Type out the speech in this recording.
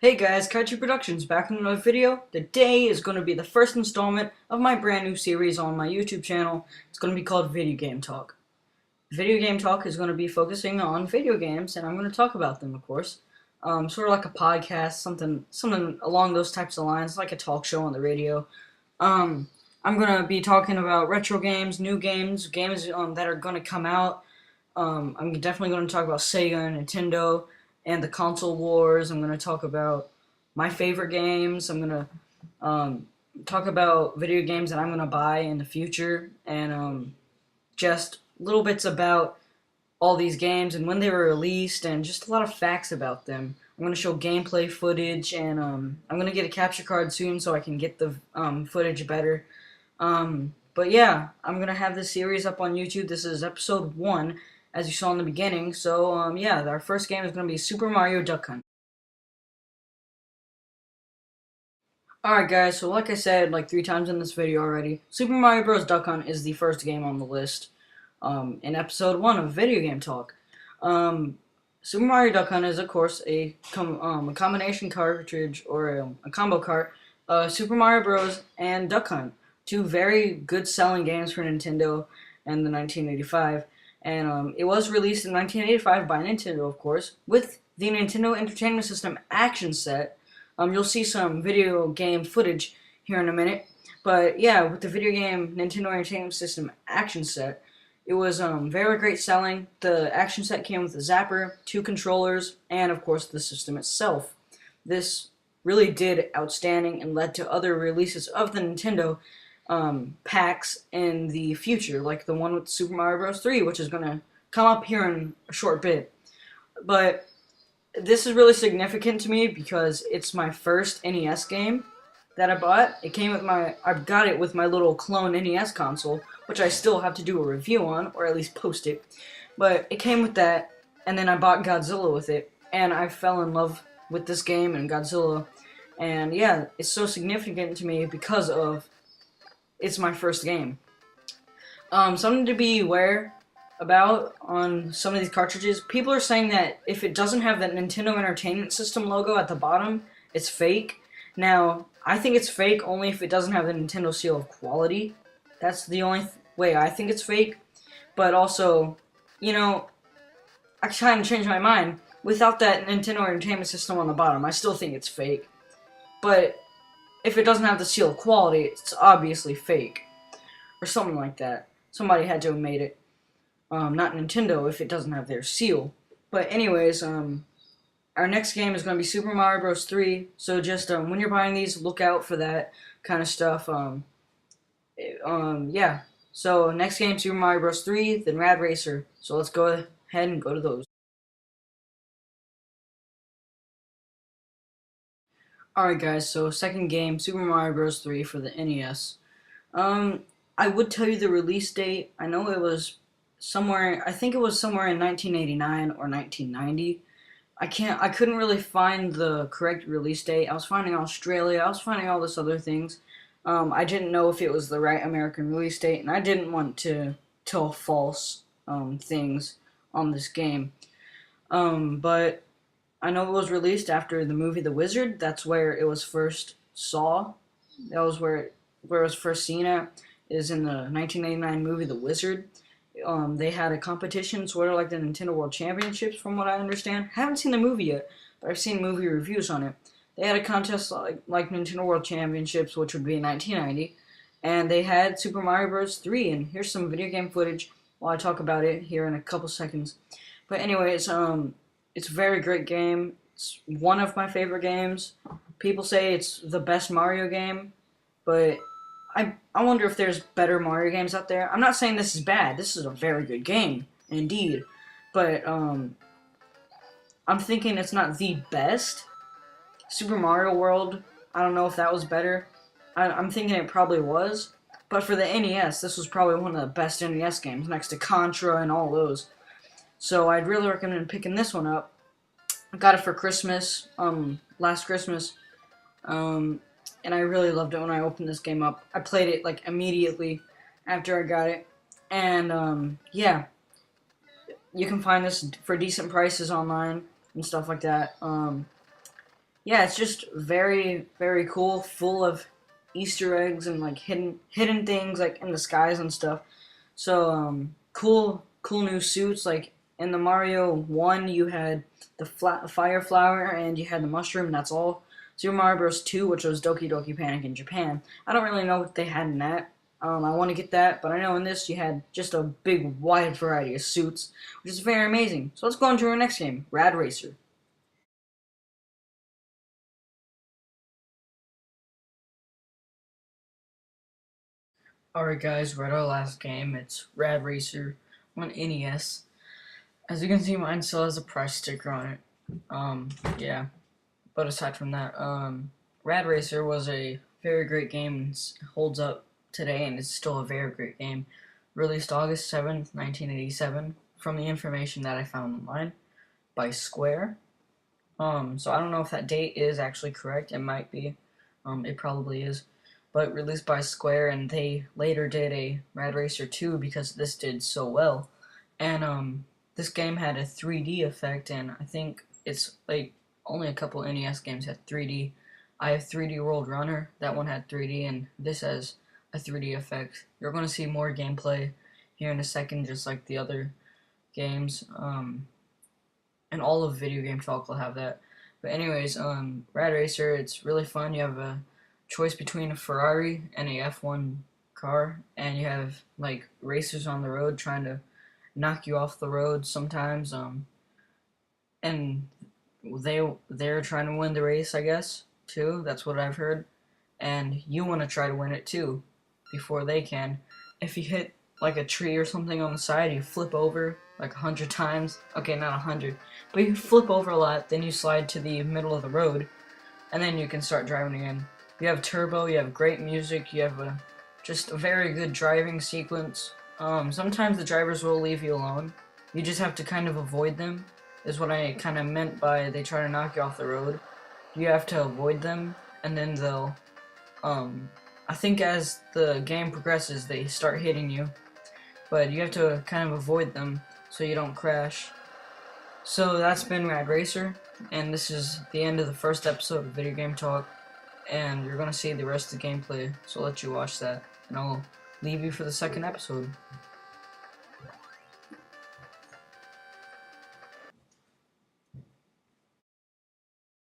Hey guys, Kaiju Productions back in another video. Today is going to be the first installment of my brand new series on my YouTube channel. It's going to be called Video Game Talk. Video Game Talk is going to be focusing on video games, and I'm going to talk about them, of course. Sort of like a podcast, something along those types of lines, like a talk show on the radio. Um, I'm going to be talking about retro games, new games, games that are going to come out. I'm definitely going to talk about Sega and Nintendo and the console wars. I'm going to talk about my favorite games. I'm going to talk about video games that I'm going to buy in the future, and just little bits about all these games and when they were released, and just a lot of facts about them. I'm going to show gameplay footage, and I'm going to get a capture card soon so I can get the footage better. But yeah, I'm going to have this series up on YouTube. This is episode 1, as you saw in the beginning. So, yeah, our first game is going to be Super Mario Duck Hunt. Alright guys, so like I said like 3 times in this video already, Super Mario Bros. Duck Hunt is the first game on the list in episode 1 of Video Game Talk. Super Mario Duck Hunt is, of course, a combination cartridge, or a combo cart, Super Mario Bros. And Duck Hunt. 2 very good selling games for Nintendo in the 1985. And it was released in 1985 by Nintendo, of course, with the Nintendo Entertainment System action set. You'll see some video game footage here in a minute. But yeah, with the video game Nintendo Entertainment System action set, it was very great selling. The action set came with a zapper, 2 controllers, and of course the system itself. This really did outstanding and led to other releases of the Nintendo packs in the future, like the one with Super Mario Bros. 3, which is going to come up here in a short bit. But this is really significant to me because it's my first NES game that I bought. I got it with my little clone NES console, which I still have to do a review on, or at least post it. But it came with that, and then I bought Godzilla with it, and I fell in love with this game and Godzilla. And yeah, it's so significant to me because of it's my first game. Something to be aware about on some of these cartridges. People are saying that if it doesn't have the Nintendo Entertainment System logo at the bottom, it's fake. Now, I think it's fake only if it doesn't have the Nintendo seal of quality. That's the only way I think it's fake. But also, you know, I kind of changed my mind. Without that Nintendo Entertainment System on the bottom, I still think it's fake. But if it doesn't have the seal of quality, it's obviously fake. Or something like that. Somebody had to have made it. Not Nintendo if it doesn't have their seal. But anyways, our next game is going to be Super Mario Bros. 3. So just when you're buying these, look out for that kind of stuff. Yeah. So next game, Super Mario Bros. 3, then Rad Racer. So let's go ahead and go to those. Alright guys, so second game, Super Mario Bros. 3 for the NES. I would tell you the release date. I know it was somewhere, I think it was somewhere in 1989 or 1990. I couldn't really find the correct release date. I was finding Australia, I was finding all this other things. I didn't know if it was the right American release date, and I didn't want to tell false things on this game. But I know it was released after the movie The Wizard. That's where it was first saw. That was where it was first seen at, is in the 1989 movie The Wizard. They had a competition, sort of like the Nintendo World Championships, from what I understand. Haven't seen the movie yet, but I've seen movie reviews on it. They had a contest like Nintendo World Championships, which would be in 1990, and they had Super Mario Bros. 3, and here's some video game footage while I talk about it here in a couple seconds. But anyways, it's a very great game. It's one of my favorite games. People say it's the best Mario game, but I wonder if there's better Mario games out there. I'm not saying this is bad. This is a very good game, indeed. But I'm thinking it's not the best. Super Mario World, I don't know if that was better. I'm thinking it probably was. But for the NES, this was probably one of the best NES games, next to Contra and all those. So I'd really recommend picking this one up. I got it for Christmas, last Christmas. And I really loved it when I opened this game up. I played it like immediately after I got it. And yeah, you can find this for decent prices online and stuff like that. yeah, it's just very, very cool, full of Easter eggs and like hidden things like in the skies and stuff. So cool new suits. Like in the Mario one, you had the fire flower and you had the mushroom. And that's all. Super Mario Bros. 2, which was Doki Doki Panic in Japan. I don't really know what they had in that. I want to get that, but I know in this you had just a big wide variety of suits, which is very amazing. So let's go on to our next game, Rad Racer. Alright guys, we're at our last game. It's Rad Racer on NES. As you can see, mine still has a price sticker on it. Yeah. But aside from that, Rad Racer was a very great game and holds up today, and it's still a very great game. Released August 7th, 1987, from the information that I found online by Square. So I don't know if that date is actually correct. It might be. It probably is. But released by Square, and they later did a Rad Racer 2 because this did so well. And this game had a 3D effect, and I think it's like only a couple NES games had 3D. I have 3D World Runner. That one had 3D, and this has a 3D effect. You're going to see more gameplay here in a second, just like the other games. And all of Video Game Talk will have that. But anyways, Rad Racer, it's really fun. You have a choice between a Ferrari and a F1 car, and you have like racers on the road trying to knock you off the road sometimes. And they're trying to win the race, I guess, too. That's what I've heard. And you want to try to win it too before they can. If you hit like a tree or something on the side, you flip over like 100 times. Okay, not 100, but you flip over a lot, then you slide to the middle of the road, and then you can start driving again. You have turbo, you have great music, you have just a very good driving sequence. Sometimes the drivers will leave you alone. You just have to kind of avoid them, is what I kind of meant by they try to knock you off the road. You have to avoid them, and then they'll, I think as the game progresses, they start hitting you. But you have to kind of avoid them so you don't crash. So that's been Rad Racer, and this is the end of the first episode of Video Game Talk, and you're going to see the rest of the gameplay, so I'll let you watch that, and I'll leave you for the second episode.